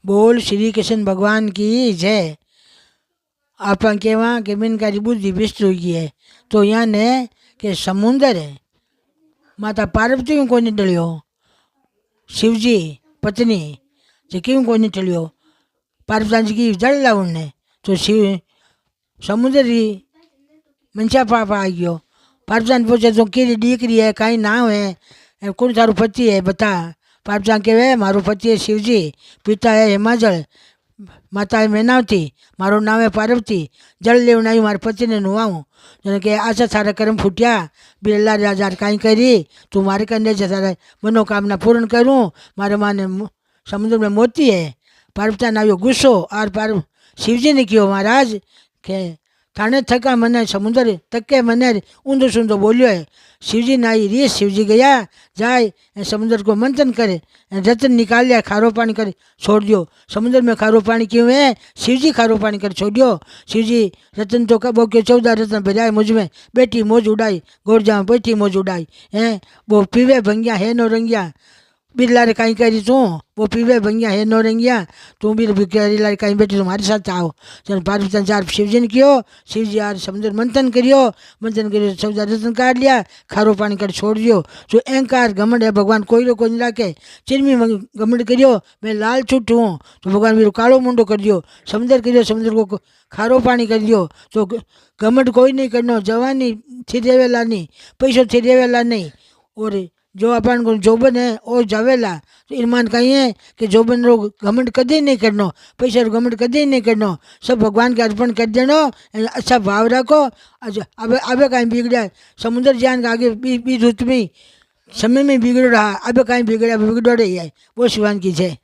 बोल श्री कृष्ण भगवान की जय। आप कहवा कि मीनकारी बुद्धि बिस्त हो गई है तो यहाँ ने कि समुंदर है माता पार्वती में कोई नहीं टलियो शिवजी पत्नी जे क्यों कोई नहीं टलियो पार्वती जी की जड़ लाउन ने तो शिव समुद्र ही मनसा पाप आ गयो पार्वती पूछे तो केरी दीकरी है कहीं नाम है कौन थारू पति है बता पार्वती कहे मारो पति है शिवजी पिता है हिमाचल माता है मैनावती मारो नाम है पार्वती जल लेवन आई मारे पति ने नुआऊँ जने के आशा सारा कर्म फूटिया बिरला राजा कहीं करी तू मारे करने से सारा मनोकामना पूर्ण करूँ मारे माँ ने समुद्र में मोती है पार्वती ने आयो गुस्सो और पार शिवजी ने कहो महाराज के थाने थका मने समुद्र तके मने ऊंधो सूंधो बोलियो है शिवजी ने आई रीस शिवजी गया जाए समुद्र को मंथन करे रतन निकाल लिया खारो पानी कर छोड़ दियो समुद्र में खारो पानी क्यों है शिवजी खारो पानी कर छोड़ दियो शिवजी रतन तो कबो के 14 रतन भजाए मुझ में बेटी मौज उड़ाई गोरजा बैठी मौज उड़ाई हैं वो पीवे भंगिया है नो रंगिया बिरला रे कहीं करी तू वो पीवे भंगिया है नो रंगिया तू भी बिरला रे कहीं बैठी तुम्हारे साथ आओ चल पार्वती चार शिवजी ने कियो शिवजी यार समुद्र मंथन करियो सब रतन काट लिया खारो पानी कर छोड़ दियो जो अहंकार घमंड है भगवान कोई रो कोई नहीं लाके चिरमी घमंड करियो मैं लाल छुट हूँ तो भगवान मेरे कालो मुंडो कर दियो समुद्र करियो समुद्र को खारो पानी कर दियो तो घमंड कोई नहीं करनो जवानी थी देवेला नहीं पैसों थी देवेला नहीं और जो अपन को जोबन है वो जावेला तो ईमान कहीं है कि जोबन रो घमंड कदे नहीं करनो पैसा रो घमंड कदे नहीं करनो सब भगवान के अर्पण कर देनो अच्छा भाव रखो अच्छा अब कहीं बिगड़ा समुद्र जान के आगे बीच ऋतु में समय में बिगड़ रहा अब कहीं बिगड़ा बिगड़ रही है वो शिवान की जय।